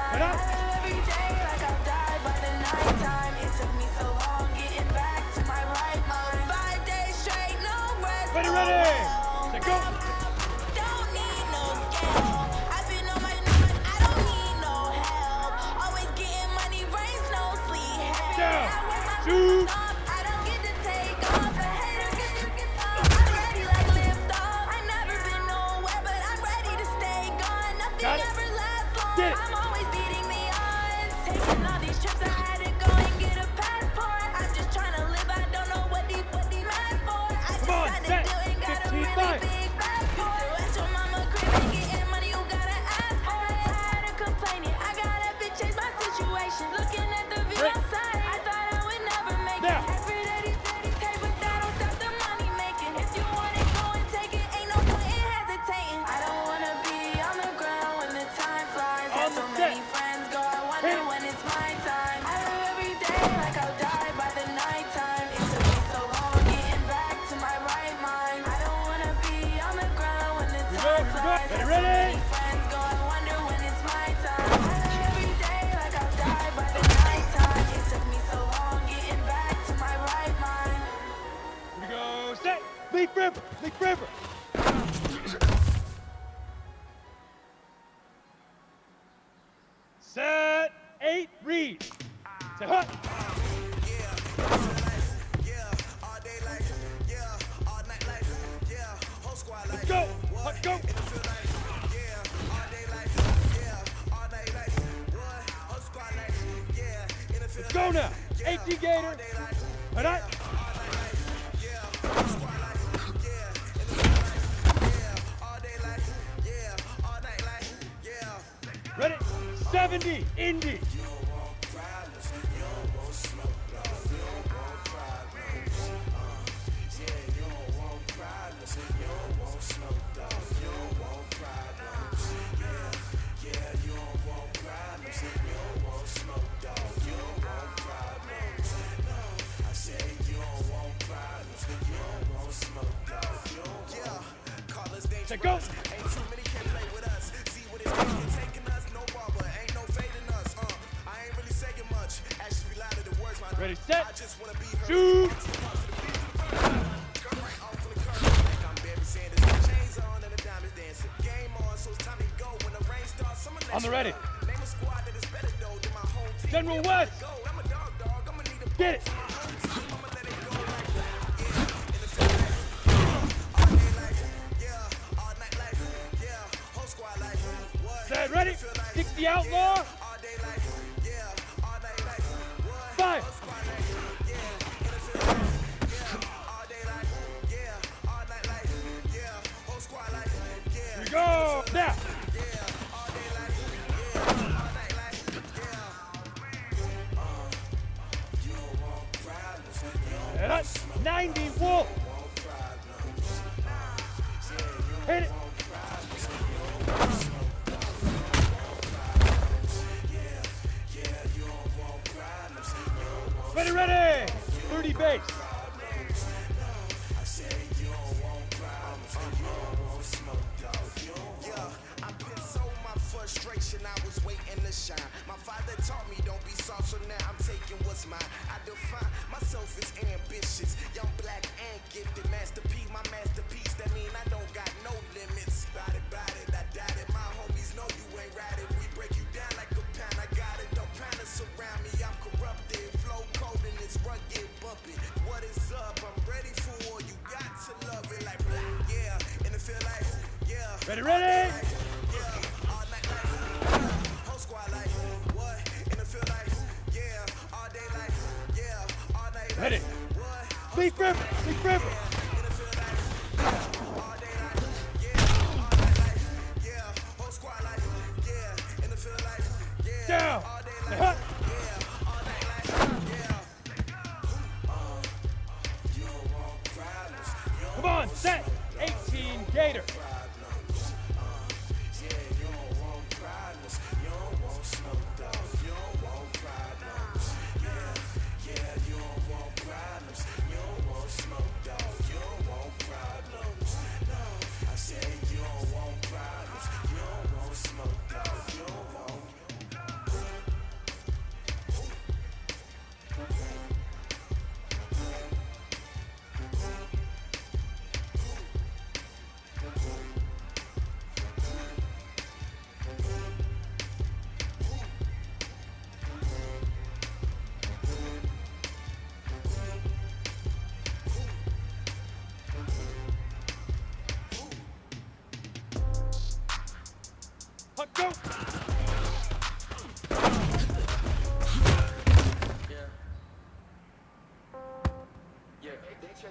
Head up. Every day like I'll die by the nighttime. It took me so long getting back to my right mind. 5 days straight, no rest. Ready, ready. Set, go. Don't need no scale. I've been on my mind, I don't need no help. Always getting money, rains, no sleep. Down. I wear my Shoot. off, I don't get to take off. A hater get off. I'm ready like lift off. I never been nowhere, but I'm ready to stay gone. Nothing ever lasts long. Get it. I'm always beating the odds. Taking all these trips, I had to go and get a passport. I'm just trying to live, I don't know what they mad for. I just Come on, had to set. do it, got a 15, really five. big passport. You at your mama crib and getting money, you gotta ask for it. Tired of complaining, I gotta bitch change my situation. Looking at the view outside, I thought I would never make it. Every day these pay, but that don't stop the money making. If you want it, go and take it, ain't no point in hesitating. I don't wanna be on the ground when the time flies. Have so many friends go, I wonder when it's my time. I live every day like I'll die by the nighttime. It took me so long getting back to my right mind. I don't wanna be on the ground when the time flies. Have so many friends go, I wonder when it's my time. I live every day like I'll die by the nighttime. It took me so long getting back to my right mind. Here we go. Set. Leaf river. Leaf river. Set. 8. Read. Set. Hut. Let's go. Let's go. Let's go now. 18 Gator. Head up. Ready? 70. Indy. Set, go. Ready, set, shoot! On the ready. General West! Get it! Set, ready? 60 Outlaw! 5! Here we go! Now! And up, 90 Wolf! Hit it! Ready, ready! 30 base. Frustration, I was waiting to shine. My father taught me don't be soft, so now I'm taking what's mine. I define myself as ambitious, young, black, and gifted. Masterpiece, my masterpiece. That mean I don't got no limits. Bout it, I doubt it. My homies know you ain't ratted. We break you down like a pound. I got it, no pound to surround me. I'm corrupted, flow cold and it's rugged, bumpy. What is up? I'm ready for war. You got to love it like black, yeah. And it feel like, yeah. Ready, ready! Ready. Leaf river, leaf river. Down. Hut. Come on, set. 18 Gator. go.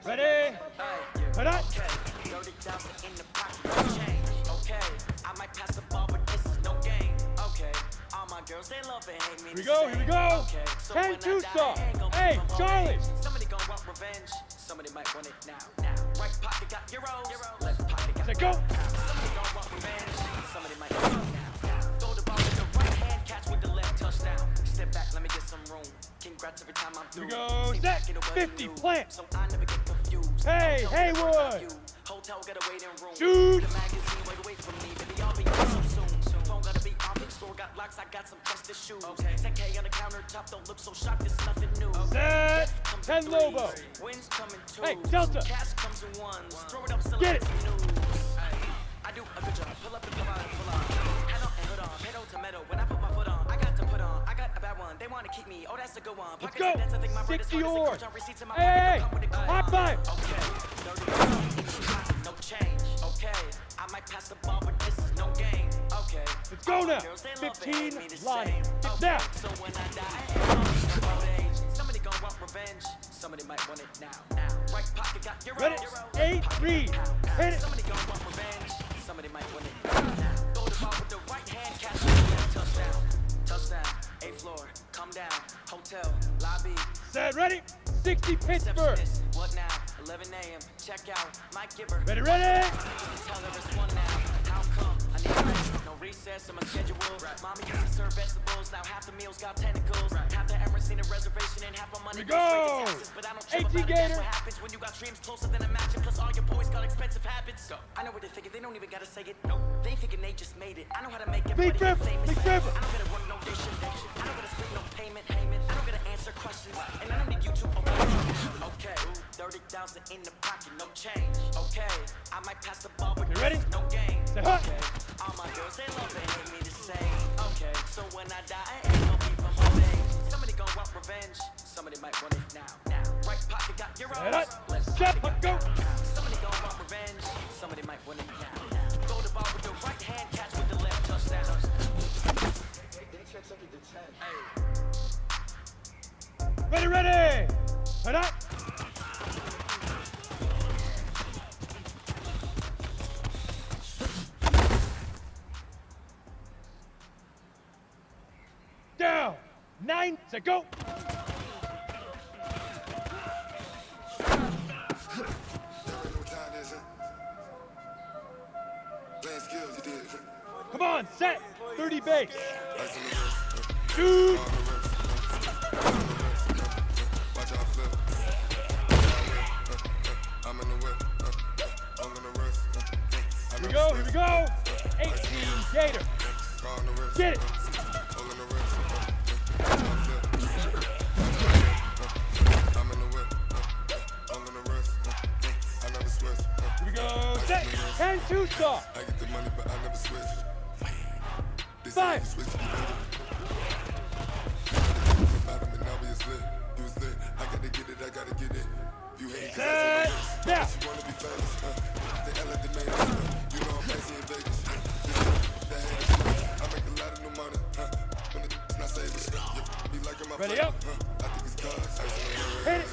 Ready? Head up. Okay, I might pass the ball, but this is no game. Okay, all my girls, they love and hate me. Here we go, here we go. 10-2 stop. Hey, Charlie. Somebody gon' want revenge. Somebody might want it now. Right pocket got euros. Left pocket got Let's go. Somebody gon' want revenge. Somebody might want it now. Throw the ball with the right hand, catch with the left, touchdown. Step back, let me get some room. Congrats every time I'm through. Here we go. Set. 50. Plant. So I never get confused. Hey, Haywood. Hotel got a waiting room. Shoot. The magazine wait away from me, baby, I'll be on so soon. Phone gotta be off, the store got locks, I got some festive shoes. 10K on the countertop, don't look so shocked, it's nothing new. Set. 10 Lobo. Wins coming twos. Hey, Delta. Cash comes in ones. Throw it up, still Get it. some news. I do a good job. Pull up and pull out and pull on. Head on and hood on. Pedal to metal. When I put my foot on, I got to put on. I got a bad one. They want to keep me. Oh, that's a good one. Let's go. 60 oars. Hey, hot five. No change. Okay, I might pass the ball, but this is no game. Okay, let's go now. 15 line. Get down. So when I die, somebody gon' want revenge. Somebody might want it now. Right pocket got euros. Ready? 8 read. Hit it. Somebody gon' want revenge. Somebody might want it now. Throw the ball with the right hand, catch it. Touchdown. Touchdown. 8th floor. Come down. Hotel. Lobby. Set. Ready? 60 Pittsburgh. What now? 11 a.m. Check out. Mike Giver. Ready, ready. Tell her it's one now. How come? I need rest. No recess in my schedule. Mommy used to serve vegetables. Now half the meals got tentacles. Half the Emirates need a reservation and half my money Here we go. taxes. But I don't care AT about it. Gator. That's what happens when you got dreams closer than a match. And plus all your boys got expensive habits. I know what they're thinking. They don't even gotta say it. No, they thinking they just made it. I know how to make everybody Big Ripper. famous. Big Ripper. I don't gotta work no day shift. I don't gotta split no payment. I don't gotta answer questions. And I don't need you to okay. 30,000 in the pocket, no change. Okay, I might pass the ball, but you ready? No game. Say huh. Okay, all my girls they love it, hate me the same. Okay, so when I die, I ain't gonna be from old age. Somebody gon' want revenge. Somebody might want it now. Right pocket got euros. Left Step, pocket go. got somebody gon' want revenge. Somebody might want it now. Throw the ball with the right hand, catch with the left, touchdown. Ready, ready. Head up. Down. 9. Set. Go. Come on. Set. 30 base. Shoot. Here we go, here we go. 18 Gator. Get it. Here we go. Set. 10-2 stop. I get the money, but I never switch. 5. I gotta get it, I gotta get it. You hate Set. Now. you wanna be famous, they hella the main, you know I'm fancy in Vegas. I make a lot of new money, when it's not saving. Be like in my Ready up. I think it's cause. Hit it.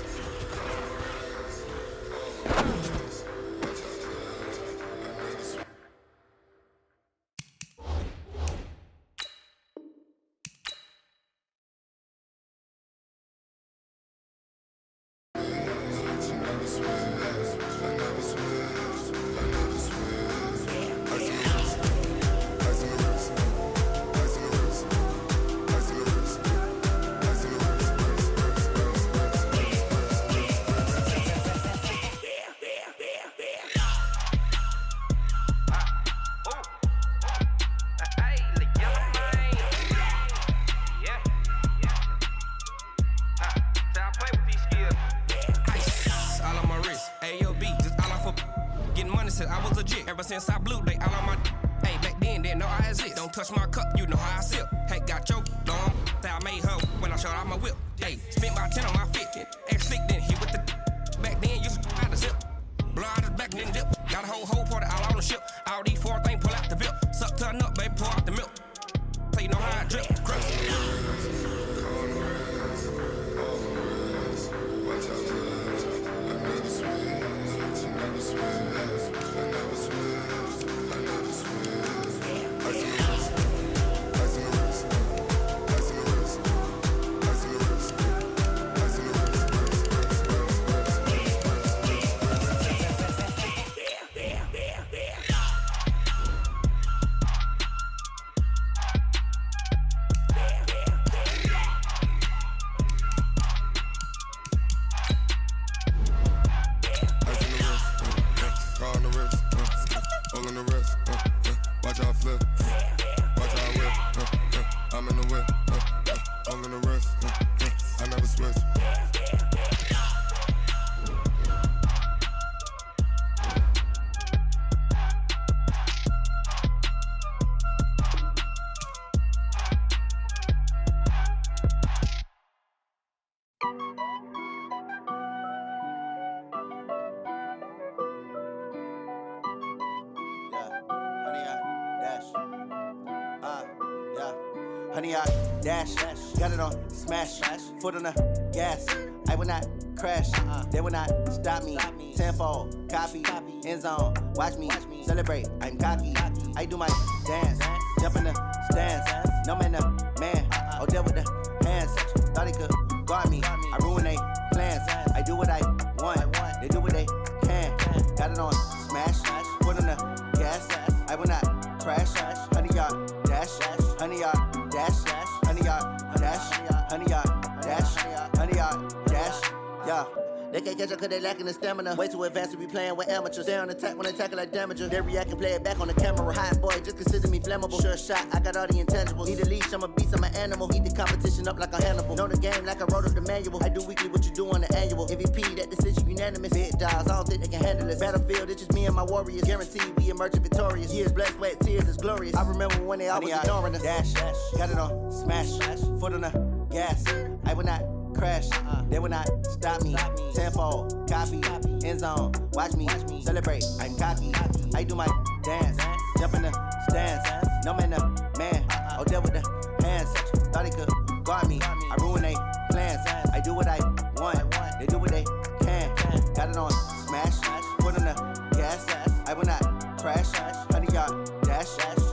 Ever since I blew, they all on my hey, back then, didn't know I exist. Don't touch my cup, you know how I sip. Hey, got choked on, that I made her when I showed out my whip. Hey, spent about 10 on my fit. X-Slick, then hit with the back then, used to out the zip. Blow out his back, then dip. Got a whole party all on the ship. All these 4 things, pull out the VIP. Suck to a nut, baby, pour out the milk. you know how I drip. Honey, I dash, got it on smash, foot on the gas. I will not crash, they will not stop me. Tenfold, copy, end zone, watch me celebrate. I'm cocky, I do my dance, jump in the stands. No man, man, oh deal with the hands. Thought he could guard me, I ruin they plans. I do what I want, they do what they can. Got it on smash, foot on the gas. I will not crash, honey, y'all dash, honey, y'all dash, honey, y'all dash, honey, y'all dash, honey, y'all dash, yeah. They can't catch up cause they lacking the stamina. Way too advanced to be playing with amateurs. Stay on attack when they tackle like damager. They react and play it back on the camera. Hot boy, just consider me flammable. Sure shot, I got all the intangibles. Need a leash, I'm a beast, I'm an animal. Eat the competition up like a Hannibal. Know the game like I wrote up the manual. I do weekly what you do on the annual. MVP, that decision unanimous. Big dogs, I don't think they can handle this. Battlefield, it's just me and my warriors. Guaranteed we emerging victorious. Years, blood, sweat, tears, it's glorious. I remember when they always ignoring us. Dash, got it on smash, foot on the gas. I will not crash, they will not stop me. Tenfold, copy, end zone, watch me celebrate. I'm cocky, I do my dance, jump in the stands. No man, man, oh deal with the hands. Thought he could guard me, I ruin they plans. I do what I want, they do what they can. Got it on smash, foot on the gas. I will not crash, honey, y'all dash,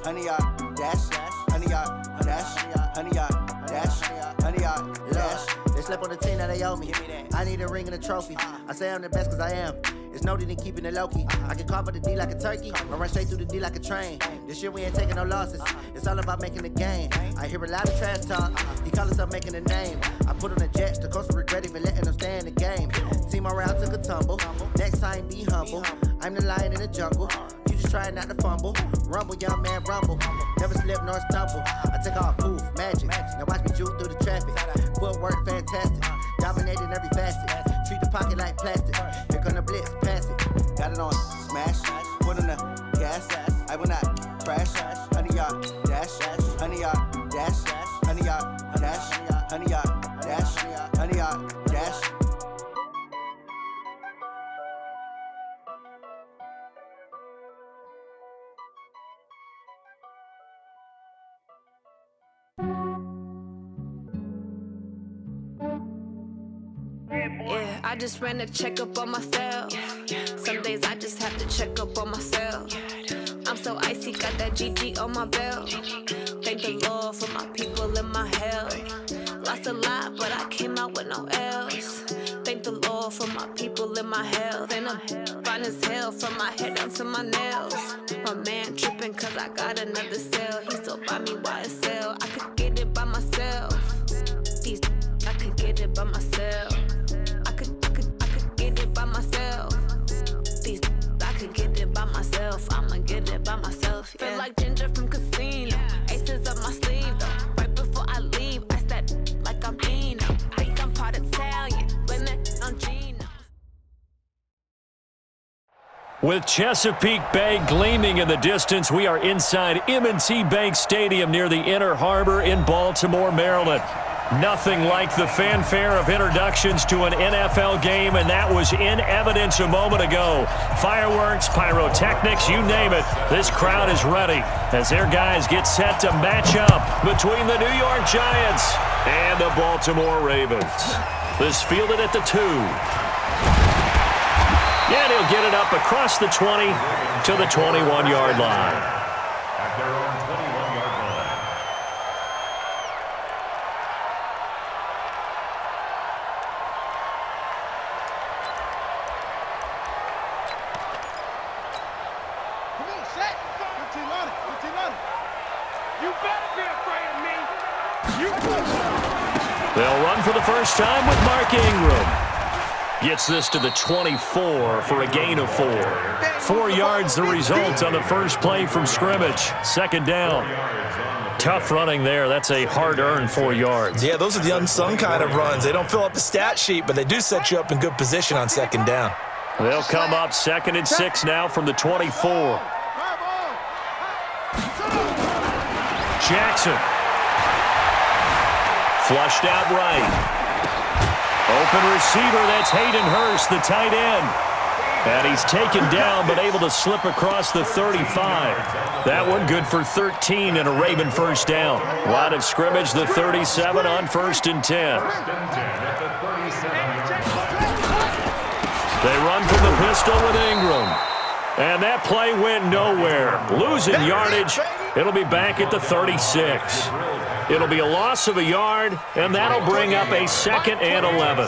honey, y'all dash, honey, y'all dash, honey, y'all dash, honey, y'all dash. They slept on the team that they owe me. I need a ring and a trophy. I say I'm the best cause I am. It's noted in keeping it low-key. I can carve up the D like a turkey, or run straight through the D like a train. This year we ain't taking no losses. It's all about making the game. I hear a lot of trash talk. He call himself making a name. I put on the jets, the coast regret even letting them stay in the game. Team around took a tumble. Next time be humble. I'm the lion in the jungle. You just trying not to fumble. Rumble, young man, rumble. Never slip nor stumble. I take off, poof, magic. Now watch me juke through the traffic. Footwork fantastic. Dominating every facet. Treat the pocket like plastic. Here come the blitz, pass it. Got it on smash, foot on the gas. I will not crash. Honey, y'all dash, honey, y'all dash, honey, y'all dash, honey, y'all dash, honey, y'all dash. Yeah, I just ran a checkup on myself. Some days I just have to check up on myself. I'm so icy, got that GG on my belt. Thank the Lord for my people and my health. Lost a lot, but I came out with no L's. Thank the Lord for my people and my health. And I'm fine as hell from my head down to my nails. My man tripping cause I got another cell. He still buy me YSL. I could get it by myself. These I could get it by myself. I could get it by myself. These I could get it by myself. I'ma get it by myself. Yeah. Feel like Ginger from Casino. Aces up my sleeve though. Right before I leave, I step like I'm Dino. Think I'm part Italian, blame it on Gino. With Chesapeake Bay gleaming in the distance, we are inside M&T Bank Stadium near the Inner Harbor in Baltimore, Maryland. Nothing like the fanfare of introductions to an NFL game, and that was in evidence a moment ago. Fireworks, pyrotechnics, you name it. This crowd is ready as their guys get set to match up between the New York Giants and the Baltimore Ravens. This fielded at the 2. And he'll get it up across the 20 to the 21-yard line. At their own 21-yard line. Come on, set. 15 on it. 15 on it. You better be afraid of me. You They'll run for the first time with Mark Ingram. Gets this to the 24 for a gain of 4. 4 yards the result on the first play from scrimmage. Second down. Tough running there. That's a hard-earned 4 yards. Yeah, those are the unsung kind of runs. They don't fill up the stat sheet, but they do set you up in good position on second down. They'll come up 2nd and 6 now from the 24. Jackson. Flushed out right. Open receiver, that's Hayden Hurst, the tight end. And he's taken down, but able to slip across the 35. That one good for 13 and a Raven first down. Line of scrimmage, the 37 on 1st and 10. They run from the pistol with Ingram. And that play went nowhere. Losing yardage. It'll be back at the 36. It'll be a loss of a yard, and that'll bring up a 2nd and 11.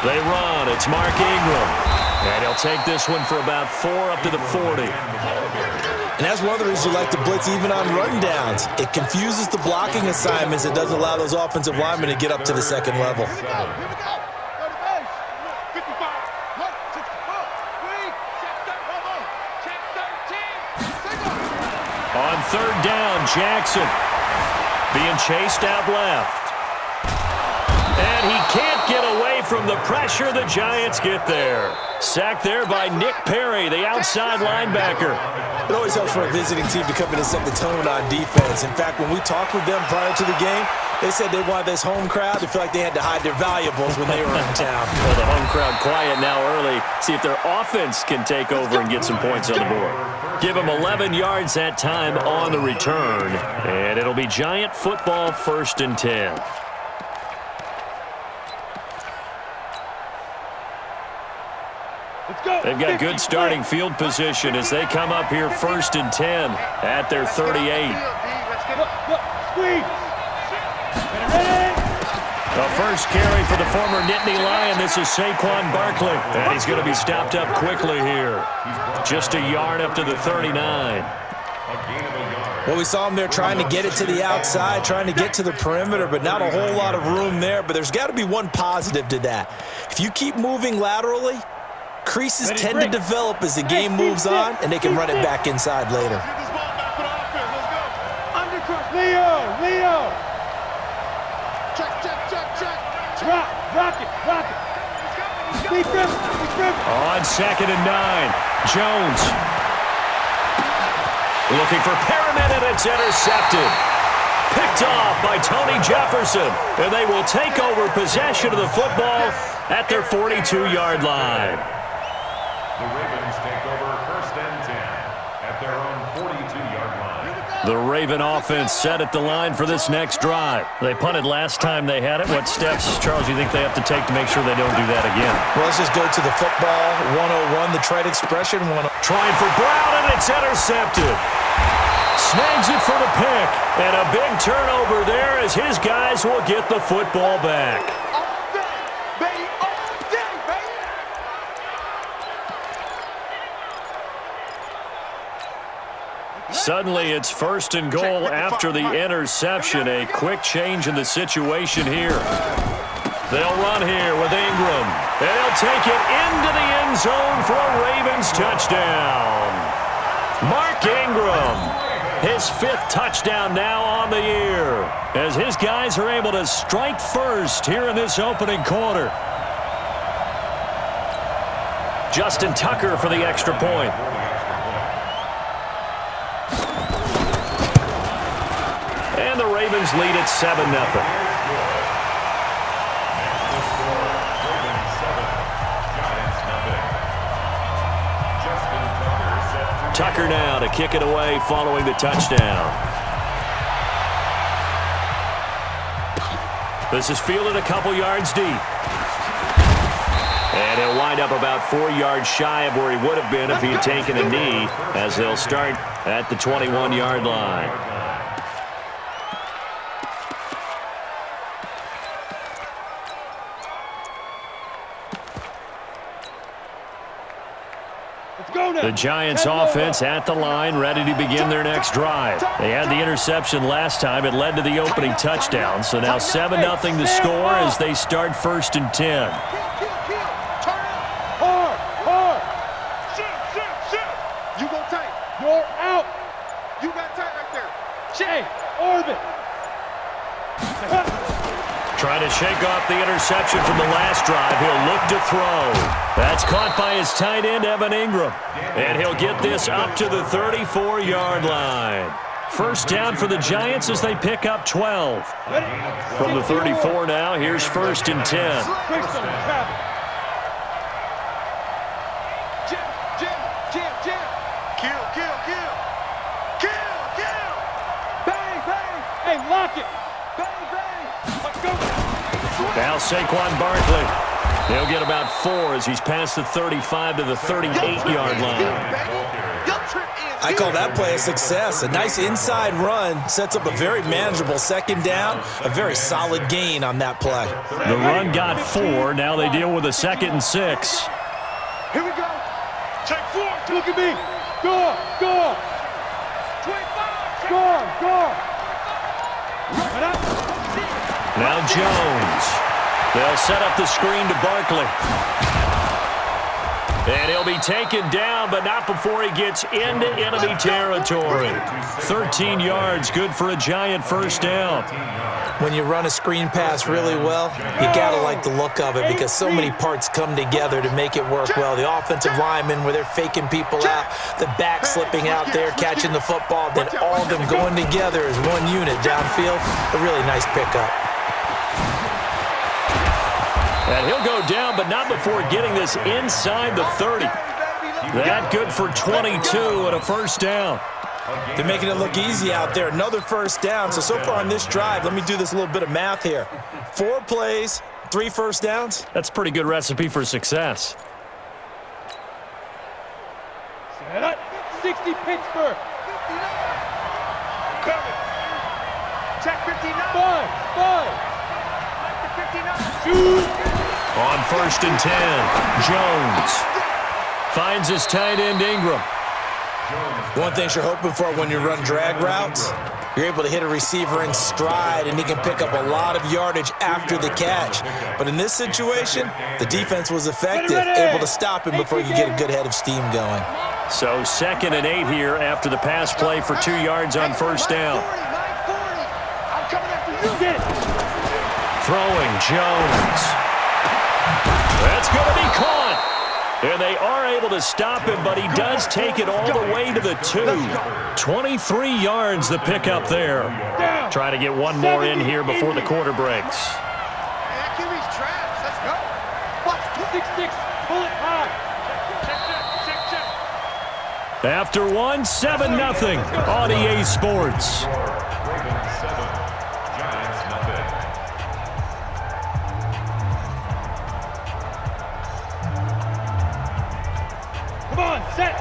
They run. It's Mark Ingram. And he'll take this one for about 4 up to the 40. And that's one of the reasons you like to blitz even on run downs. It confuses the blocking assignments. It doesn't allow those offensive linemen to get up to the second level. On 3rd down, Jackson being chased out left. And he can't get away from the pressure. The Giants get there. Sacked there by Nick Perry, the outside linebacker. It always helps for a visiting team to come in and set the tone on defense. In fact, when we talked with them prior to the game, they said they wanted this home crowd to feel like they had to hide their valuables when they were in town. Well, the home crowd quiet now early. See if their offense can take over and get some points on the board. Give them 11 yards that time on the return. And it'll be Giant football 1st and 10. They've got good starting field position as they come up here 1st and 10 at their 38. The first carry for the former Nittany Lion. This is Saquon Barkley. And he's going to be stopped up quickly here. Just a yard up to the 39. Well, we saw him there trying to get it to the outside, trying to get to the perimeter, but not a whole lot of room there. But there's got to be one positive to that. If you keep moving laterally, creases tend to develop as the game moves on, and they can run it back inside later. Leo! Rock it! On 2nd and 9, Jones. Looking for Perriman, and it's intercepted. Picked off by Tony Jefferson, and they will take over possession of the football at their 42-yard line. The Ravens take over 1st and 10 at their own 42-yard line. The Raven offense set at the line for this next drive. They punted last time they had it. What steps, Charles, you think they have to take to make sure they don't do that again? Well, let's just go to the football 101, the trade expression. Trying for Brown, and it's intercepted. Snags it for the pick, and a big turnover there as his guys will get the football back. Suddenly, it's 1st and goal after the interception. A quick change in the situation here. They'll run here with Ingram. And he'll take it into the end zone for a Ravens touchdown. Mark Ingram, his 5th touchdown now on the year, as his guys are able to strike first here in this opening quarter. Justin Tucker for the extra point. And the Ravens lead at 7-0. Tucker now to kick it away following the touchdown. This is fielded a couple yards deep. And he'll wind up about 4 yards shy of where he would have been if he had taken a knee, as they'll start at the 21-yard line. The Giants offense at the line, ready to begin their next drive. They had the interception last time. It led to the opening touchdown. So now 7-0 the score as they start 1st and 10. Hard. Shoot. You go tight. You're out. You got tight right there. Hey, orbit. Trying to shake off the interception from the last drive. He'll look to throw. That's caught by his tight end, Evan Ingram. And he'll get this up to the 34-yard line. First down for the Giants as they pick up 12. From the 34 now, here's 1st and 10. Jim. Kill. Bang. Hey, lock it. Bang. Let's go. Now Saquon Barkley. He'll get about 4 as he's past the 35 to the 38-yard line. I call that play a success. A nice inside run sets up a very manageable 2nd down. A very solid gain on that play. The run got 4. Now they deal with a 2nd and 6. Here we go. Check 4. Look at me. Go. 25. Go. Now Jones. They'll set up the screen to Barkley. And he'll be taken down, but not before he gets into enemy territory. 13 yards, good for a Giant first down. When you run a screen pass really well, you got to like the look of it because so many parts come together to make it work well. The offensive linemen, where they're faking people out, the back slipping out there, catching the football, then all of them going together as one unit downfield. A really nice pickup. And he'll go down, but not before getting this inside the 30. That good for 22 and a first down. They're making it look easy out there. Another first down. So far on this drive, let me do this little bit of math here. 4 plays, 3 first downs. That's a pretty good recipe for success. Set up. 60 Pittsburgh. 59. Coming. Check 59. 5. 59. On 1st and 10, Jones finds his tight end Ingram. One thing you're hoping for when you run drag routes, you're able to hit a receiver in stride and he can pick up a lot of yardage after the catch. But in this situation, the defense was effective, able to stop him before you get a good head of steam going. So 2nd and 8 here after the pass play for 2 yards on first down. I'm coming after you. Get it. Throwing Jones. That's going to be caught. And they are able to stop him, but he does take it all the way to the 2. 23 yards the pickup there. Try to get one more in here before the quarter breaks. Let's go. Watch 6-6. Pull it high. After 1, 7-0 on EA Sports. Come on, set.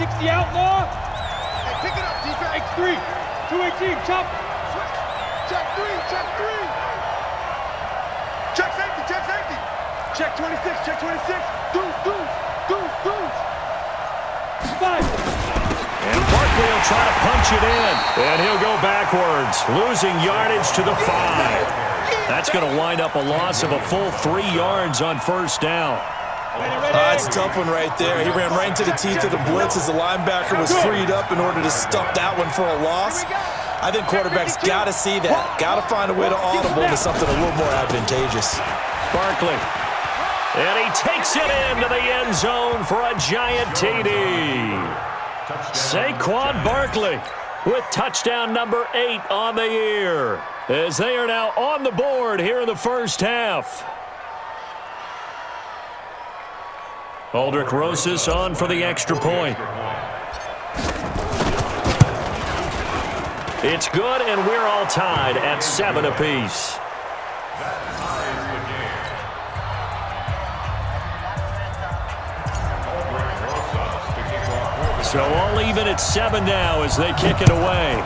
60 outlaw. Hey, pick it up, defense. X3. 218, chop. Switch. Check 3. Check safety. Check 26. Deuce. 5. And Barkley will try to punch it in. And he'll go backwards, losing yardage to the 5. That's going to wind up a loss of a full 3 yards on first down. It's a tough one right there. He ran right into the teeth of the blitz as the linebacker was freed up in order to stuff that one for a loss. I think quarterbacks got to see that. Got to find a way to audible into something a little more advantageous. Barkley. And he takes it into the end zone for a Giant TD. Saquon Barkley with touchdown number 8 on the year, as they are now on the board here in the first half. Aldrich Rosas on for the extra point. It's good, and we're all tied at 7 apiece. So all even at 7 now as they kick it away.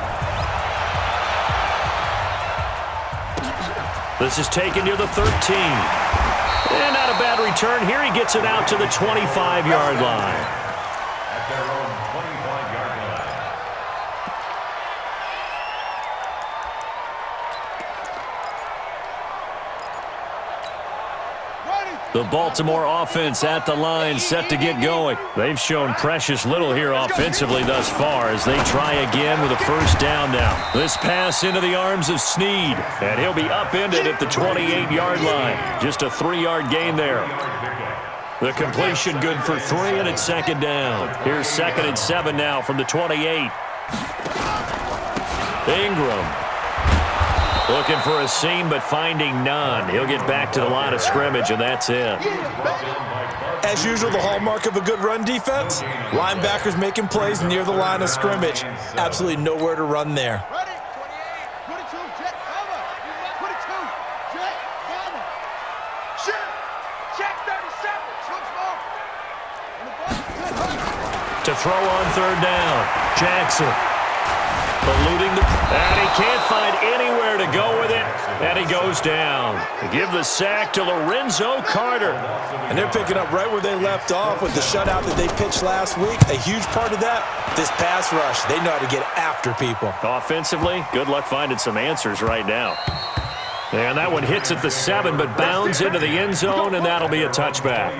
This is taken near the 13. And not a bad return here. He gets it out to the 25-yard line. At their own 25-yard line. The Baltimore offense at the line, set to get going. They've shown precious little here offensively thus far as they try again with a first down now. This pass into the arms of Snead, and he'll be upended at the 28-yard line. Just a 3-yard gain there. The completion good for 3, and it's second down. Here's 2nd and 7 now from the 28. Ingram. Looking for a seam, but finding none. He'll get back to the line of scrimmage, and that's it. As usual, the hallmark of a good run defense, linebackers making plays near the line of scrimmage. Absolutely nowhere to run there. Ready? 28, 22, jet cover. 22, jet cover. Shoot. Check 37. Switch ball. To throw on 3rd down. Jackson. Eluding the... And he can't find anywhere to go with it. And he goes down. Give the sack to Lorenzo Carter. And they're picking up right where they left off with the shutout that they pitched last week. A huge part of that, this pass rush. They know how to get after people. Offensively, good luck finding some answers right now. And that one hits at the 7, but bounds into the end zone, and that'll be a touchback.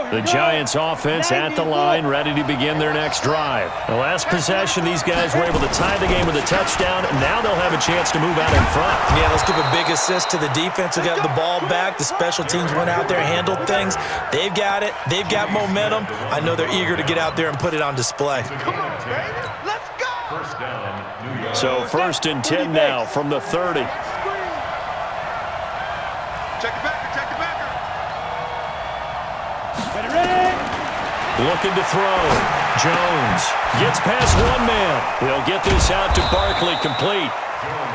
The Giants offense at the line, ready to begin their next drive. The last possession, these guys were able to tie the game with a touchdown. Now they'll have a chance to move out in front. Yeah, let's give a big assist to the defense who got the ball back. The special teams went out there, handled things. They've got it. They've got momentum. I know they're eager to get out there and put it on display. Come on, baby. Let's go. First down, New York. So 1st and 10 now from the 30. Check it back. Check it back. Looking to throw. Jones gets past one man. They'll get this out to Barkley, complete.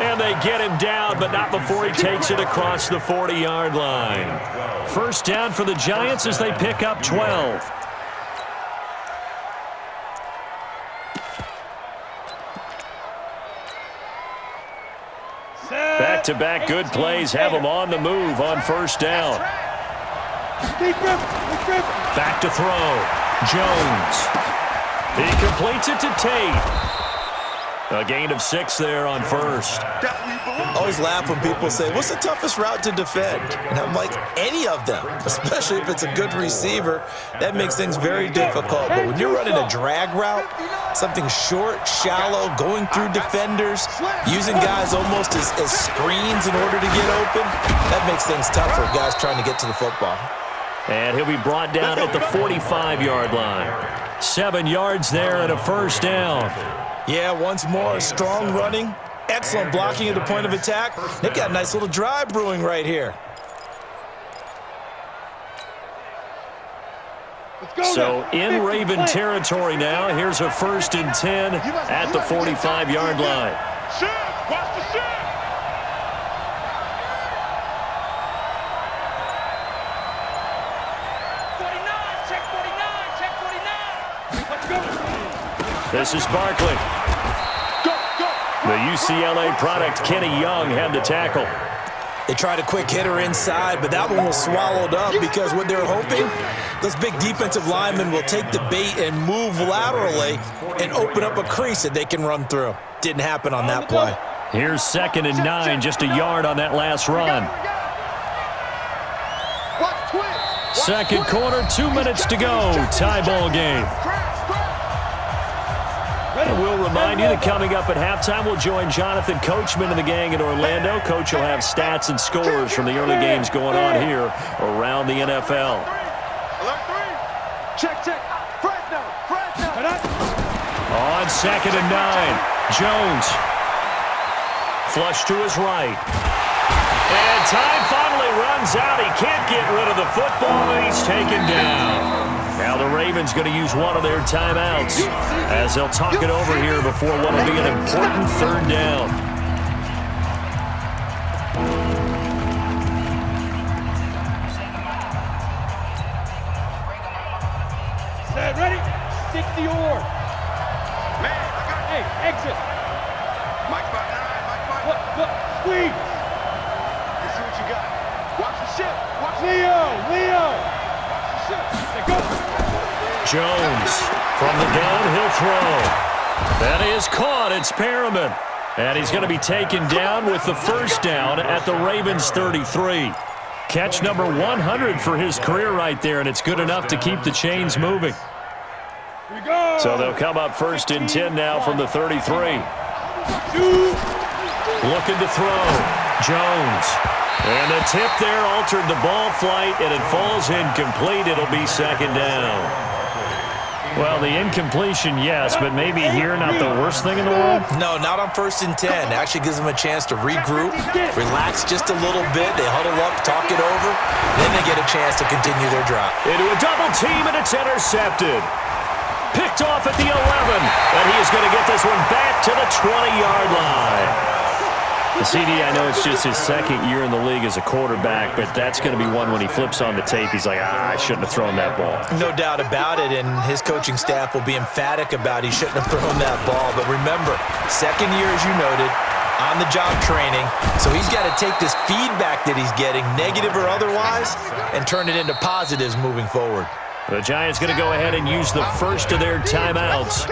And they get him down, but not before he takes it across the 40-yard line. First down for the Giants as they pick up 12. Back-to-back good plays have them on the move on first down. Back to throw. Jones. He completes it to Tate. A gain of 6 there on first. Always laugh when people say, what's the toughest route to defend? And I'm like, any of them, especially if it's a good receiver. That makes things very difficult. But when you're running a drag route, something short, shallow, going through defenders, using guys almost as screens in order to get open, that makes things tough for guys trying to get to the football. And he'll be brought down at the 45-yard line. 7 yards there and a first down. Yeah, once more, strong running, excellent blocking at the point of attack. They've got a nice little drive brewing right here. So in Raven territory now, here's a 1st and 10 at the 45-yard line. Watch the shot. This is Barkley. The UCLA product, Kenny Young, had the tackle. They tried a quick hitter inside, but that one was swallowed up because what they're hoping, those big defensive linemen will take the bait and move laterally and open up a crease that they can run through. Didn't happen on that play. Here's 2nd and 9, just a yard on that last run. Second quarter, 2 minutes to go. Tie ball game. Ready. We'll remind you that coming up at halftime, we'll join Jonathan Coachman and the gang in Orlando. Coach will have stats and scores from the early games going on here around the NFL. Alert 3. Check, check. Fresno. On 2nd and 9, Jones. Flush to his right. And time finally runs out. He can't get rid of the football, and he's taken down. Now the Ravens going to use one of their timeouts as they'll talk it over here before what will be an important 3rd down. Set, ready? Stick the oar. Man, I got it. Hey, exit. Mike 5'9", Look, squeeze. Let's see what you got. Watch the ship. Watch Leo. Watch the ship. There go. Jones from the downhill throw. That is caught. It's Perriman. And he's going to be taken down with the 1st down at the Ravens 33. Catch number 100 for his career right there, and it's good enough to keep the chains moving. Here we go. So they'll come up 1st and 10 now from the 33. Looking to throw. Jones. And the tip there altered the ball flight, and it falls incomplete. It'll be 2nd down. Well, the incompletion, yes, but maybe here not the worst thing in the world? No, not on 1st and 10. Actually gives them a chance to regroup, relax just a little bit. They huddle up, talk it over. Then they get a chance to continue their drive. Into a double team, and it's intercepted. Picked off at the 11, and he is going to get this one back to the 20-yard line. The CD, I know it's just his 2nd year in the league as a quarterback, but that's going to be one when he flips on the tape. He's like, I shouldn't have thrown that ball. No doubt about it, and his coaching staff will be emphatic about he shouldn't have thrown that ball. But remember, 2nd year, as you noted, on-the-job training, so he's got to take this feedback that he's getting, negative or otherwise, and turn it into positives moving forward. The Giants going to go ahead and use the 1st of their timeouts.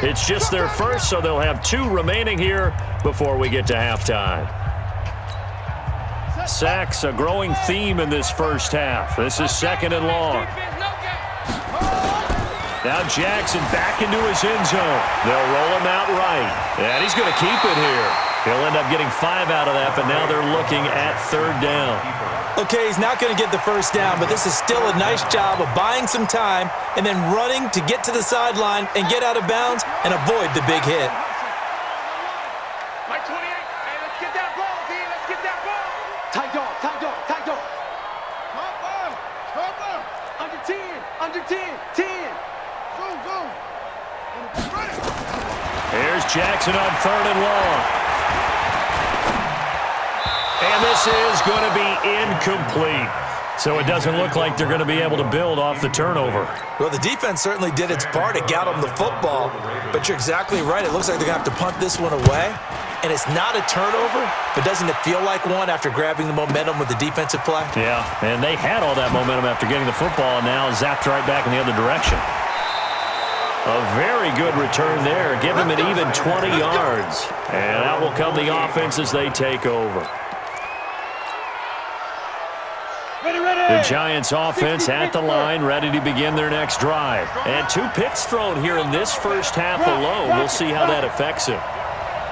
It's just their 1st, so they'll have 2 remaining here before we get to halftime. Sacks, a growing theme in this 1st half. This is 2nd and long. Now Jackson back into his end zone. They'll roll him out right, and he's going to keep it here. He'll end up getting 5 out of that, but now they're looking at 3rd down. Okay, he's not going to get the 1st down, but this is still a nice job of buying some time and then running to get to the sideline and get out of bounds and avoid the big hit. Mike 28. Hey, let's get that ball, D. Let's get that ball. Tight dog. Cover. Under 10. 10. Zoom. Ready. Here's Jackson on 3rd and long. And this is going to be incomplete. So it doesn't look like they're going to be able to build off the turnover. Well, the defense certainly did its part. It got them the football. But you're exactly right. It looks like they're going to have to punt this one away. And it's not a turnover, but doesn't it feel like one after grabbing the momentum with the defensive play? Yeah, and they had all that momentum after getting the football, and now zapped right back in the other direction. A very good return there. Give them an even 20 yards. And out will come the offense as they take over. The Giants offense at the line, ready to begin their next drive. And 2 picks thrown here in this 1st half alone. We'll see how that affects him.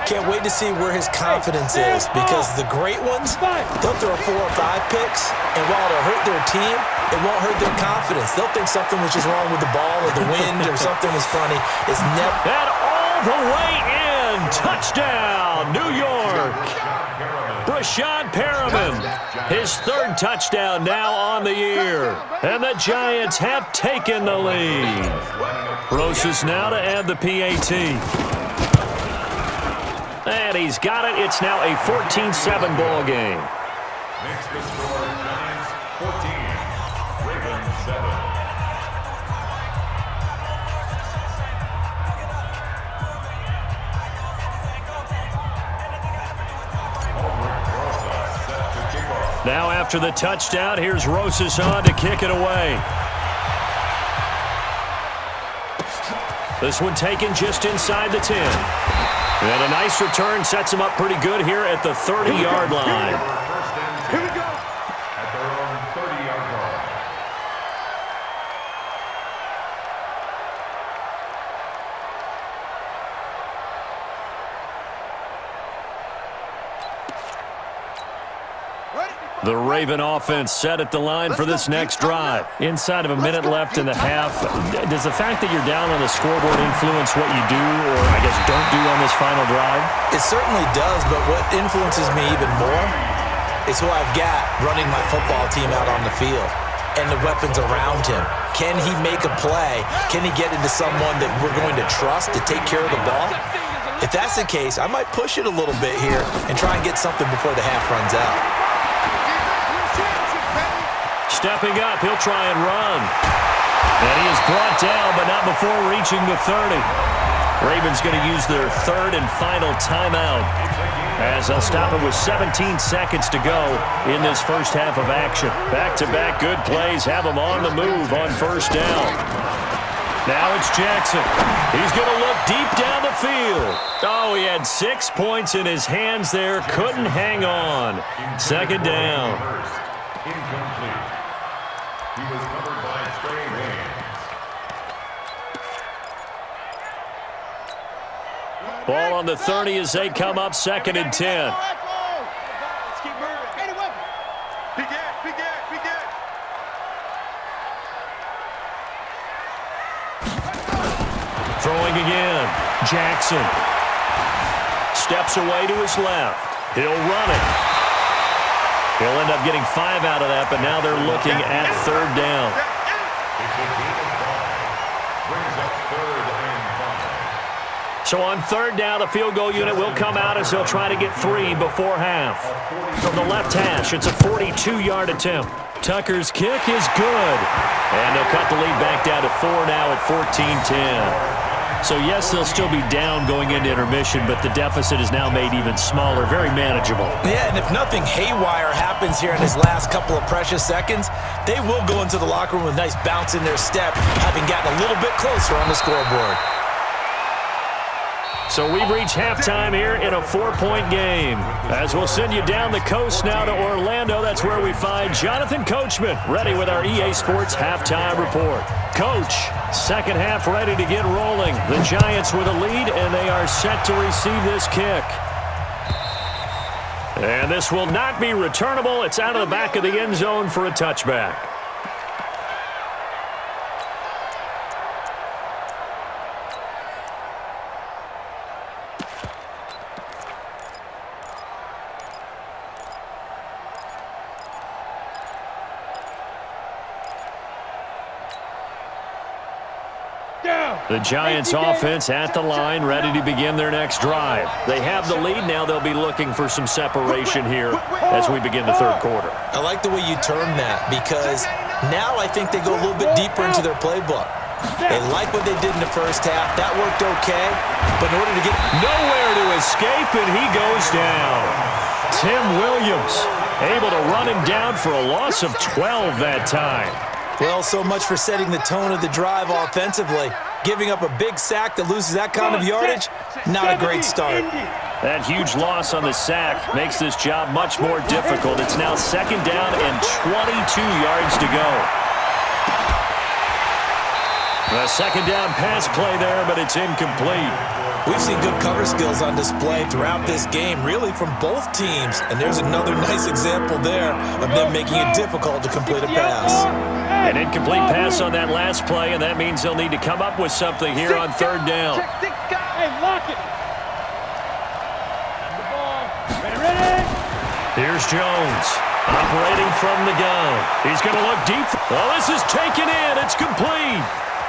Can't wait to see where his confidence is, because the great ones, they'll throw 4 or 5 picks, and while it'll hurt their team, it won't hurt their confidence. They'll think something was just wrong with the ball or the wind or something was funny. It's never. And all the way in. Touchdown, New York. Brashad Perriman, his 3rd touchdown now on the year. And the Giants have taken the lead. Rosas now to add the PAT. And he's got it. It's now a 14-7 ball game. Next to score, Giants 14, Ravens 7. Now after the touchdown, here's Rosas on to kick it away. This one taken just inside the 10. And a nice return sets him up pretty good here at the 30-yard line. Here we go. At their own 30-yard line. The Raven offense set at the line for this next drive. Inside of a minute left in the half. Does the fact that you're down on the scoreboard influence what you do, or I guess don't do on this final drive? It certainly does, but what influences me even more is who I've got running my football team out on the field and the weapons around him. Can he make a play? Can he get into someone that we're going to trust to take care of the ball? If that's the case, I might push it a little bit here and try and get something before the half runs out. Stepping up, he'll try and run. And he is brought down, but not before reaching the 30. Ravens going to use their third and final timeout as they'll stop it with 17 seconds to go in this first half of action. Back-to-back good plays have them on the move on first down. Now it's Jackson. He's going to look deep down the field. Oh, he had 6 points in his hands there. Couldn't hang on. Second down. Incomplete. He was covered by Trey Waynes. Ball on the 30 as they come up 2nd and 10. Let's keep moving. Any weapon. Begin. Throwing again. Jackson. Steps away to his left. He'll run it. He'll end up getting 5 out of that, but now they're looking at third down. It's a gain of 5. Brings up 3rd and 5. So on third down, the field goal unit will come out as they'll try to get 3 before half. From the left hash, it's a 42-yard attempt. Tucker's kick is good. And they'll cut the lead back down to 4 now at 14-10. So, yes, they'll still be down going into intermission, but the deficit is now made even smaller, very manageable. Yeah, and if nothing haywire happens here in his last couple of precious seconds, they will go into the locker room with a nice bounce in their step, having gotten a little bit closer on the scoreboard. So we've reached halftime here in a 4-point game. As we'll send you down the coast now to Orlando, that's where we find Jonathan Coachman, ready with our EA Sports Halftime Report. Coach, second half ready to get rolling. The Giants with a lead, and they are set to receive this kick. And this will not be returnable. It's out of the back of the end zone for a touchback. The Giants offense at the line, ready to begin their next drive. They have the lead. Now they'll be looking for some separation here as we begin the third quarter. I like the way you term that, because now I think they go a little bit deeper into their playbook. They like what they did in the first half. That worked okay, but in order to get nowhere to escape, and he goes down. Tim Williams able to run him down for a loss of 12 that time. Well, so much for setting the tone of the drive offensively. Giving up a big sack that loses that kind of yardage, not a great start. That huge loss on the sack makes this job much more difficult. It's now second down and 22 yards to go. A second down pass play there, but it's incomplete. We've seen good cover skills on display throughout this game, really from both teams. And there's another nice example there of them making it difficult to complete a pass. An incomplete pass on that last play, and that means they'll need to come up with something here on third down. Hey, lock it. Ready. Here's Jones, operating from the gun. He's going to look deep. Oh, this is taken in. It's complete.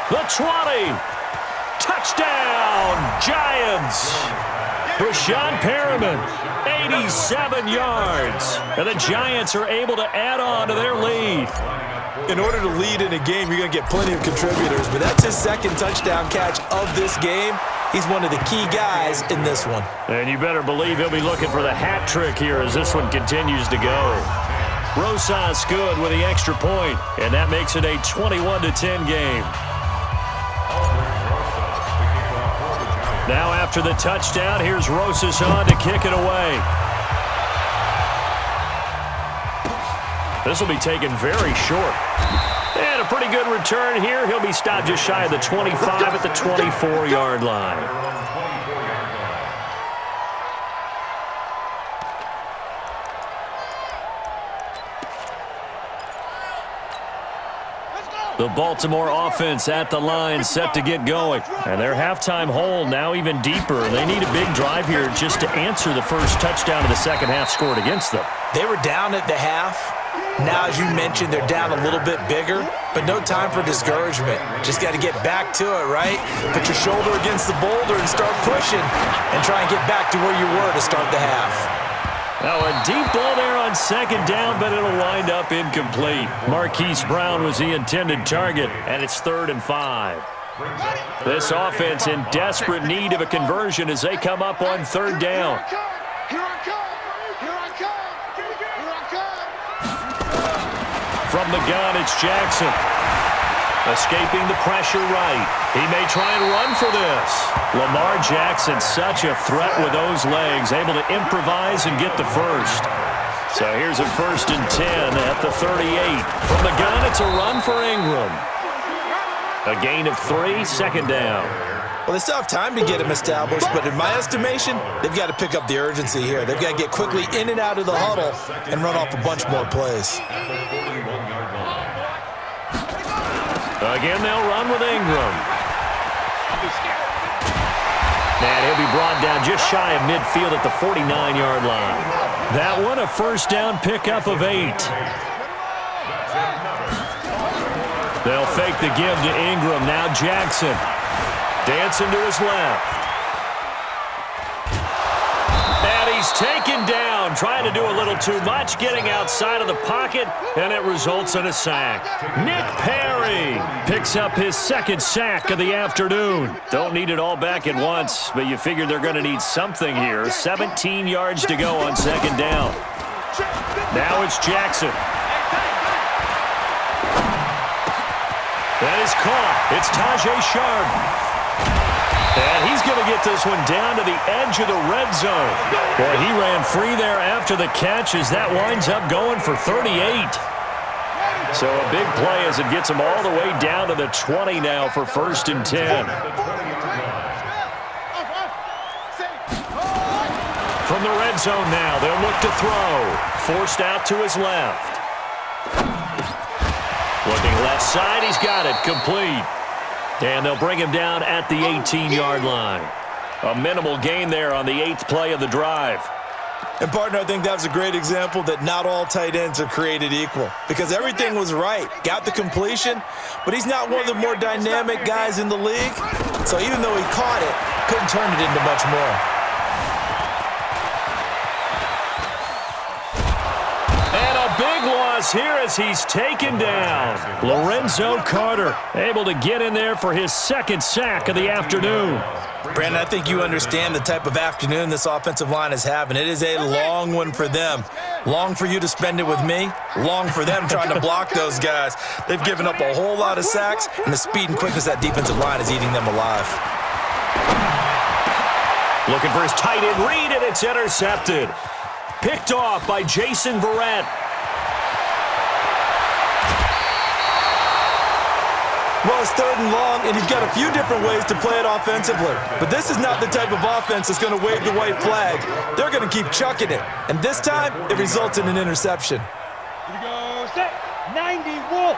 The 20. Touchdown, Giants. Brashad Perriman, 87 yards. And the Giants are able to add on to their lead. In order to lead in a game, you're going to get plenty of contributors, but that's his second touchdown catch of this game. He's one of the key guys in this one. And you better believe he'll be looking for the hat trick here as this one continues to go. Rosas good with the extra point, and that makes it a 21-10 game. Now after the touchdown, here's Rosas on to kick it away. This will be taken very short. And a pretty good return here. He'll be stopped just shy of the 25 at the 24-yard line. The Baltimore offense at the line, set to get going. And their halftime hole now even deeper. They need a big drive here just to answer the first touchdown of the second half scored against them. They were down at the half. Now, as you mentioned, they're down a little bit bigger, but no time for discouragement. Just got to get back to it, right? Put your shoulder against the boulder and start pushing and try and get back to where you were to start the half. Now a deep ball there on second down, but it'll wind up incomplete. Marquise Brown was the intended target, and it's 3rd and 5. This offense in desperate need of a conversion as they come up on 3rd down. Here I come! Here I come! Here I come! From the gun, it's Jackson. Escaping the pressure right. He may try and run for this. Lamar Jackson, such a threat with those legs, able to improvise and get the first. So here's a 1st and 10 at the 38. From the gun, it's a run for Ingram. A gain of 3, 2nd down. Well, they still have time to get him established, but in my estimation, they've got to pick up the urgency here. They've got to get quickly in and out of the huddle and run off a bunch more plays. Again, they'll run with Ingram. And he'll be brought down just shy of midfield at the 49-yard line. That one, a 1st down pickup of 8. They'll fake the give to Ingram. Now Jackson. Dancing to his left. And he's taken down, trying to do a little too much, getting outside of the pocket, and it results in a sack. Nick Perry picks up his 2nd sack of the afternoon. Don't need it all back at once, but you figure they're going to need something here. 17 yards to go on 2nd down. Now it's Jackson. That is caught. It's Tajay Sharp. And he's going to get this one down to the edge of the red zone. Boy, he ran free there after the catch as that winds up going for 38. So a big play as it gets him all the way down to the 20 now for 1st and 10. From the red zone now, they'll look to throw. Forced out to his left. Looking left side, he's got it, complete. And they'll bring him down at the 18-yard line. A minimal gain there on the 8th play of the drive. And, partner, I think that was a great example that not all tight ends are created equal because everything was right. Got the completion, but he's not one of the more dynamic guys in the league. So even though he caught it, couldn't turn it into much more. Big loss here as he's taken down. Lorenzo Carter able to get in there for his 2nd sack of the afternoon. Brandon, I think you understand the type of afternoon this offensive line is having. It is a long one for them. Long for you to spend it with me. Long for them trying to block those guys. They've given up a whole lot of sacks, and the speed and quickness of that defensive line is eating them alive. Looking for his tight end read, and it's intercepted. Picked off by Jason Verrett. Well, it's 3rd and long, and he's got a few different ways to play it offensively. But this is not the type of offense that's going to wave the white flag. They're going to keep chucking it. And this time, it results in an interception. Here we go, set, 90, Wolf.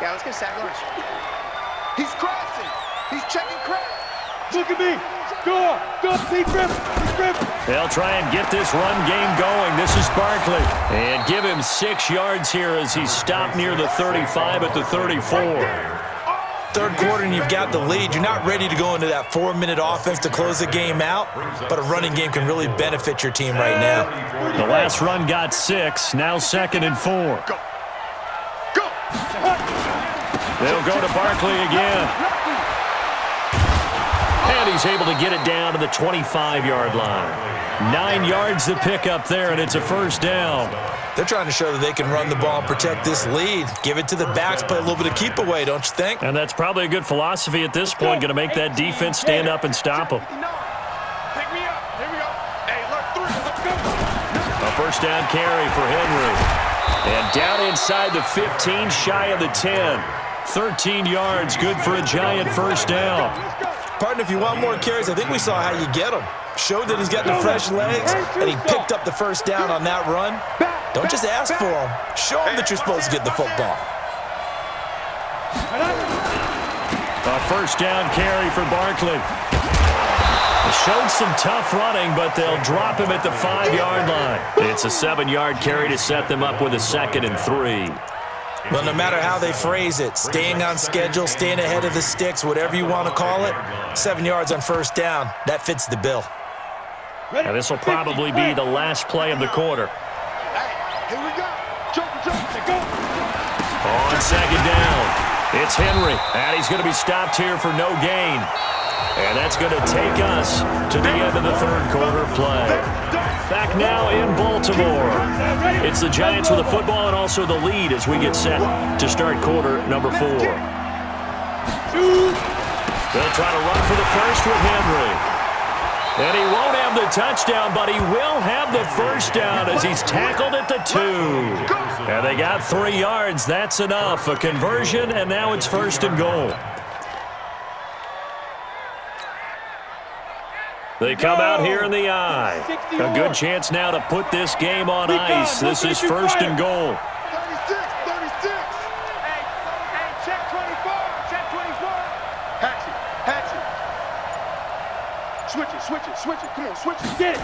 Yeah, let's get sack lunch. He's crossing. He's checking crack. Look at me. Go, be grip. They'll try and get this run game going. This is Barkley. And give him 6 yards here as he's stopped near the 35 at the 34. 3rd quarter and you've got the lead. You're not ready to go into that 4-minute offense to close the game out, but a running game can really benefit your team right now. The last run got 6, now 2nd and 4. They'll go to Barkley again. And he's able to get it down to the 25-yard line. 9 yards to pick up there, and it's a 1st down. They're trying to show that they can run the ball and protect this lead. Give it to the backs, play a little bit of keep away, don't you think? And that's probably a good philosophy at this point, going to make that defense stand up and stop them. Pick me up. Here we go. Hey, look, 3. Let's go. A 1st down carry for Henry. And down inside the 15, shy of the 10. 13 yards, good for a giant 1st down. Partner, if you want more carries, I think we saw how you get them. Showed that he's got the fresh legs, and he picked up the 1st down on that run. Don't just ask for them. Show them that you're supposed to get the football. A first down carry for Barkley. Showed some tough running, but they'll drop him at the 5-yard line. It's a 7-yard carry to set them up with a 2nd and 3. Well, no matter how they phrase it, staying on schedule, staying ahead of the sticks, whatever you want to call it, 7 yards on first down, that fits the bill. Now this will probably be the last play of the quarter. Hey, here we go. Go. On 2nd down, it's Henry, and he's going to be stopped here for no gain. And that's going to take us to the end of the 3rd quarter play. Back now in Baltimore. It's the Giants with the football and also the lead as we get set to start quarter number 4. They'll try to run for the first with Henry. And he won't have the touchdown, but he will have the first down as he's tackled at the 2. And they got 3 yards. That's enough. A conversion, and now it's 1st and goal. They come out here in the eye. A good chance now to put this game on ice. This is 1st and goal. 36. Hey, check 24. Check 24. Hatch it. Switch it. Come on, switch it. Get it.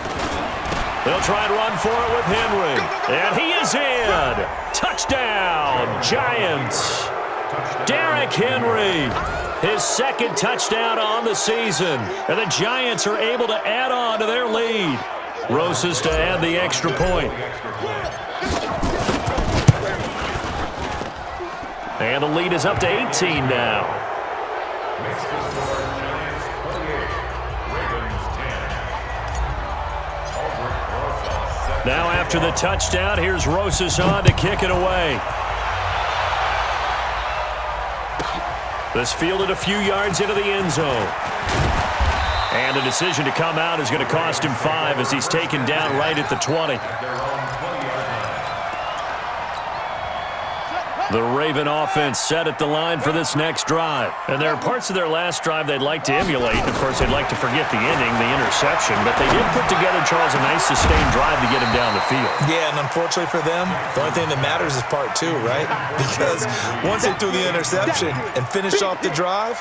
They'll try and run for it with Henry. And he is in. Touchdown, Giants. Derrick Henry. His 2nd touchdown on the season. And the Giants are able to add on to their lead. Roses to add the extra point. And the lead is up to 18 now. Now after the touchdown, here's Roses on to kick it away. This fielded a few yards into the end zone. And the decision to come out is going to cost him 5 as he's taken down right at the 20. The Raven offense set at the line for this next drive. And there are parts of their last drive they'd like to emulate. Of course, they'd like to forget the ending, the interception. But they did put together, Charles, a nice sustained drive to get him down the field. Yeah, and unfortunately for them, the only thing that matters is part 2, right? Because once they threw the interception and finished off the drive,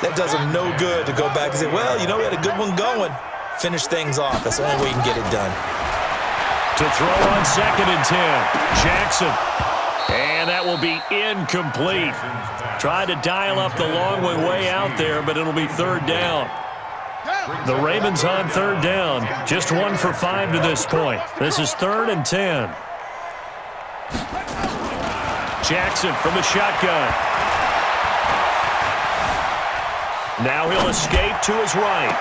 that does them no good to go back and say, well, you know, we had a good one going. Finish things off. That's the only way you can get it done. To throw on 2nd and 10, Jackson. And that will be incomplete. Tried to dial up the long one way out there, but it'll be 3rd down. The Ravens on 3rd down. Just 1 for 5 to this point. This is 3rd and 10. Jackson from the shotgun. Now he'll escape to his right.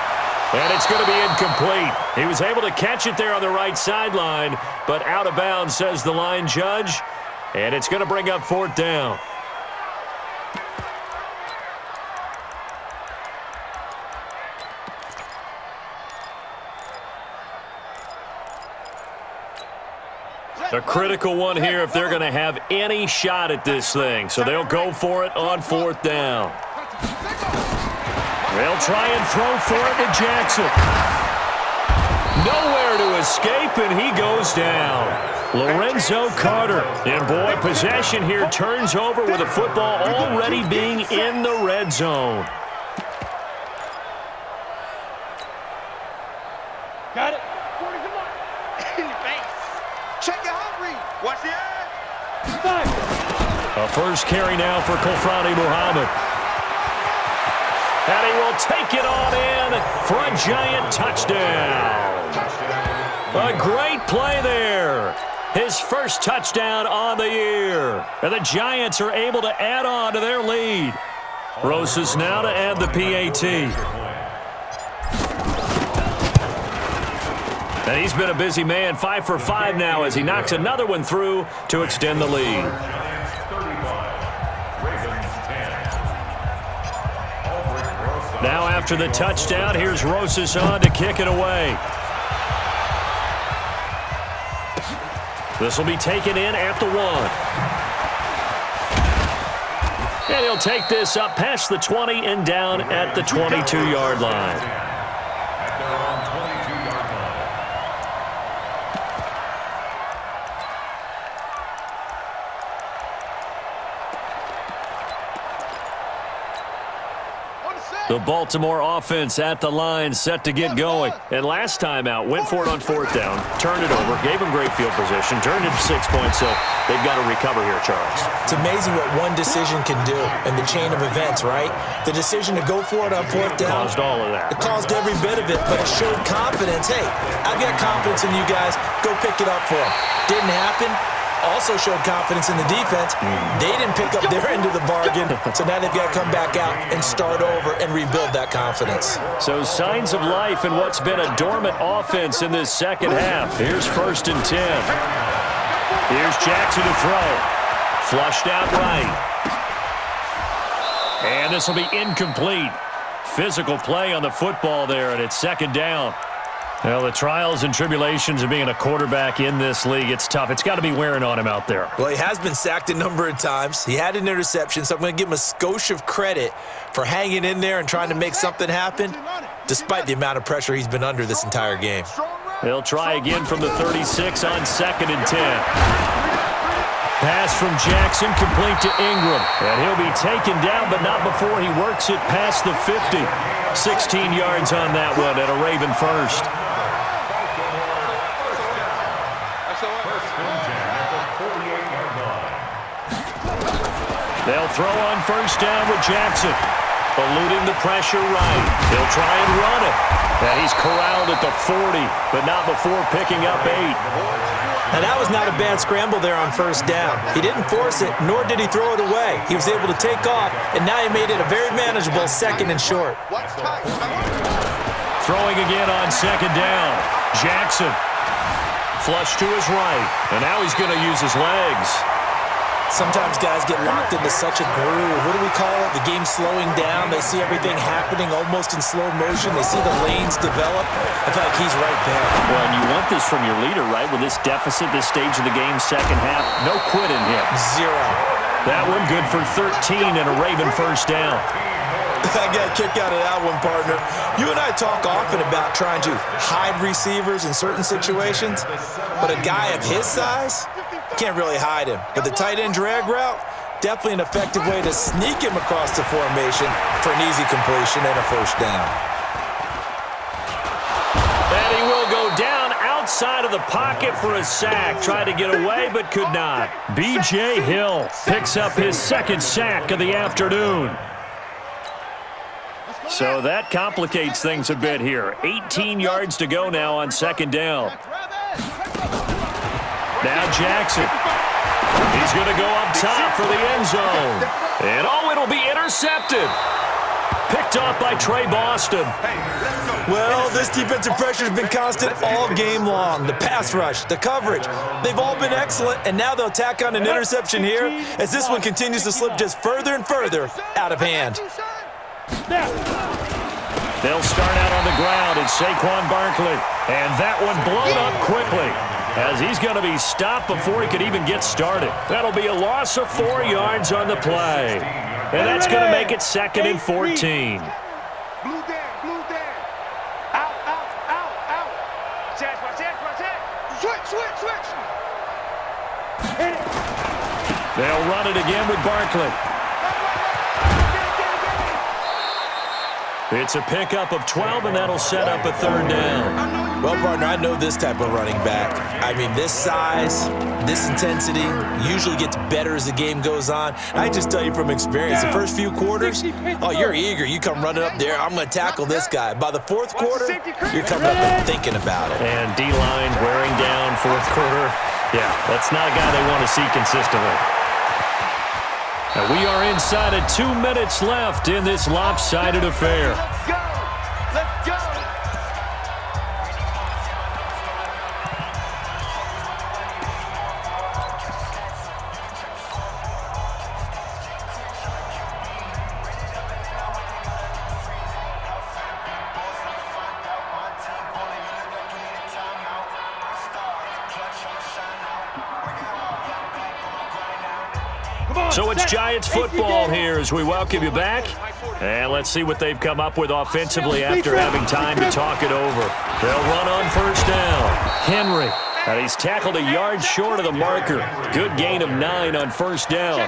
And it's going to be incomplete. He was able to catch it there on the right sideline, but out of bounds, says the line judge. And it's going to bring up 4th down. A critical one here if they're going to have any shot at this thing. So they'll go for it on 4th down. They'll try and throw for it to Jackson. Nowhere to escape, and he goes down. Lorenzo Carter. And boy, possession here turns over with the football already being in the red zone. Got it. 40, come on. In your face. Check your hot read. Watch the eye. A first carry now for Kofrani Muhammad. And he will take it on in for a Giant touchdown. A great play there. His first touchdown on the year. And the Giants are able to add on to their lead. Roses now to add the PAT. And he's been a busy man, 5 for 5 now as he knocks another one through to extend the lead. Now after the touchdown, here's Roses on to kick it away. This will be taken in at the 1. And he'll take this up past the 20 and down at the 22-yard line. The Baltimore offense at the line, set to get going. And last time out, went for it on 4th down, turned it over, gave them great field position, turned it to 6 points, so they've got to recover here, Charles. It's amazing what one decision can do in the chain of events, right? The decision to go for it on 4th down. Caused all of that. It caused every bit of it, but it showed confidence. Hey, I've got confidence in you guys. Go pick it up for them. Didn't happen. Also showed confidence in the defense. They didn't pick up their end of the bargain, so now they've got to come back out and start over and rebuild that confidence. So signs of life in what's been a dormant offense in this second half. Here's 1st and 10. Here's Jackson to throw. Flushed out right. And this will be incomplete. Physical play on the football there, and it's 2nd down. Well, the trials and tribulations of being a quarterback in this league, it's tough. It's got to be wearing on him out there. Well, he has been sacked a number of times. He had an interception, so I'm going to give him a skosh of credit for hanging in there and trying to make something happen, despite the amount of pressure he's been under this entire game. He'll try again from the 36 on 2nd and 10. Pass from Jackson, complete to Ingram. And he'll be taken down, but not before he works it past the 50. 16 yards on that one at a Raven first. They'll throw on 1st down with Jackson. Eluding the pressure right. He'll try and run it. And he's corralled at the 40, but not before picking up 8. Now, that was not a bad scramble there on 1st down. He didn't force it, nor did he throw it away. He was able to take off, and now he made it a very manageable 2nd and short. Throwing again on 2nd down. Jackson. Flush to his right, and now he's going to use his legs. Sometimes guys get locked into such a groove. What do we call it? The game slowing down. They see everything happening almost in slow motion. They see the lanes develop. I feel like he's right there. Well, and you want this from your leader, right? With this deficit, this stage of the game, second half, no quit in him. 0. That one good for 13 and a Raven 1st down. I got a kick out of that one, partner. You and I talk often about trying to hide receivers in certain situations, but a guy of his size, can't really hide him. But the tight end drag route, definitely an effective way to sneak him across the formation for an easy completion and a 1st down. And he will go down outside of the pocket for a sack. Tried to get away, but could not. B.J. Hill picks up his 2nd sack of the afternoon. So that complicates things a bit here. 18 yards to go now on 2nd down. Now Jackson. He's going to go up top for the end zone. And it'll be intercepted. Picked off by Trey Boston. Well, this defensive pressure has been constant all game long. The pass rush, the coverage, they've all been excellent, and now they'll tack on an interception here as this one continues to slip just further and further out of hand. They'll start out on the ground. It's Saquon Barkley. And that one blown up quickly as he's going to be stopped before he could even get started. That'll be a loss of 4 yards on the play. And that's going to make it 2nd and 14. Blue down, blue down. Out, out, out, out. Switch. They'll run it again with Barkley. It's a pickup of 12, and that'll set up a 3rd down. Well, partner, I know this type of running back. I mean, this size, this intensity usually gets better as the game goes on. I just tell you from experience, the first few quarters, oh, you're eager. You come running up there, I'm going to tackle this guy. By the 4th quarter, you're coming up and thinking about it. And D-line wearing down 4th quarter. Yeah, that's not a guy they want to see consistently. And we are inside of 2 minutes left in this lopsided affair. Let's go. So it's Giants football here as we welcome you back. And let's see what they've come up with offensively after having time to talk it over. They'll run on 1st down. Henry. And he's tackled a yard short of the marker. Good gain of 9 on 1st down.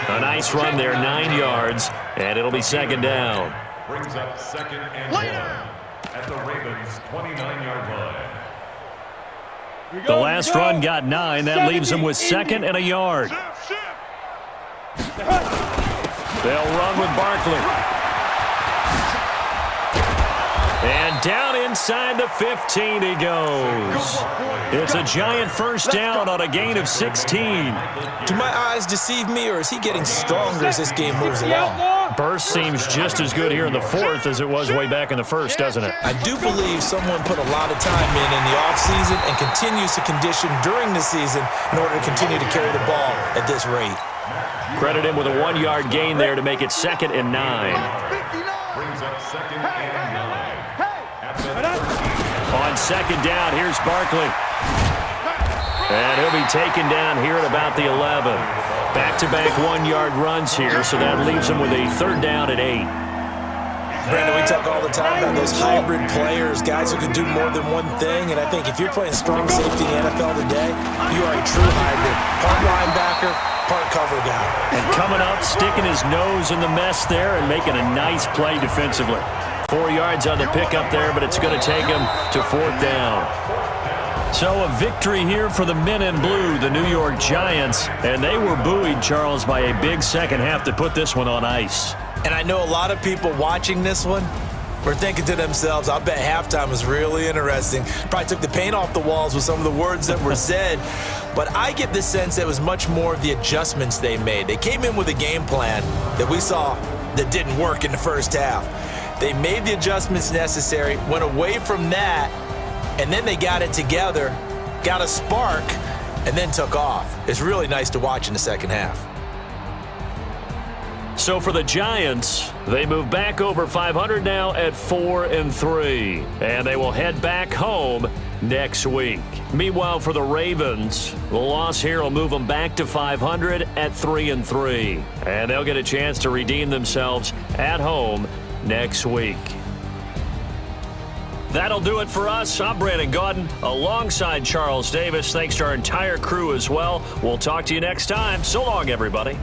A nice run there, 9 yards. And it'll be 2nd down. Brings up second and 1 at the Ravens' 29-yard line. The last run got 9. That leaves them with second and a yard. They'll run with Barkley. And down inside the 15 he goes. It's a giant first down on a gain of 16. Do my eyes deceive me, or is he getting stronger as this game moves along? Burst seems just as good here in the fourth as it was way back in the first, doesn't it? I do believe someone put a lot of time in the offseason and continues to condition during the season in order to continue to carry the ball at this rate. Credit him with a 1-yard gain there to make it second and 9. Brings up second and 9. On second down, here's Barkley. And he'll be taken down here at about the 11. Back-to-back 1-yard runs here, so that leaves him with a third down at 8. Brandon, we talk all the time about those hybrid players, guys who can do more than one thing, and I think if you're playing strong safety in the NFL today, you are a true hybrid. Part linebacker, part cover guy. And coming up, sticking his nose in the mess there and making a nice play defensively. 4 yards on the pickup there, but it's going to take him to fourth down. So a victory here for the men in blue, the New York Giants, and they were buoyed, Charles, by a big second half to put this one on ice. And I know a lot of people watching this one were thinking to themselves, I bet halftime was really interesting. Probably took the paint off the walls with some of the words that were said. But I get the sense that it was much more of the adjustments they made. They came in with a game plan that we saw that didn't work in the first half. They made the adjustments necessary, went away from that, and then they got it together, got a spark, and then took off. It's really nice to watch in the second half. So for the Giants, they move back over 500 now at 4-3, and they will head back home next week. Meanwhile, for the Ravens, the loss here will move them back to 500 at 3-3, and they'll get a chance to redeem themselves at home next week. That'll do it for us. I'm Brandon Gaudin alongside Charles Davis. Thanks to our entire crew as well. We'll talk to you next time. So long, everybody.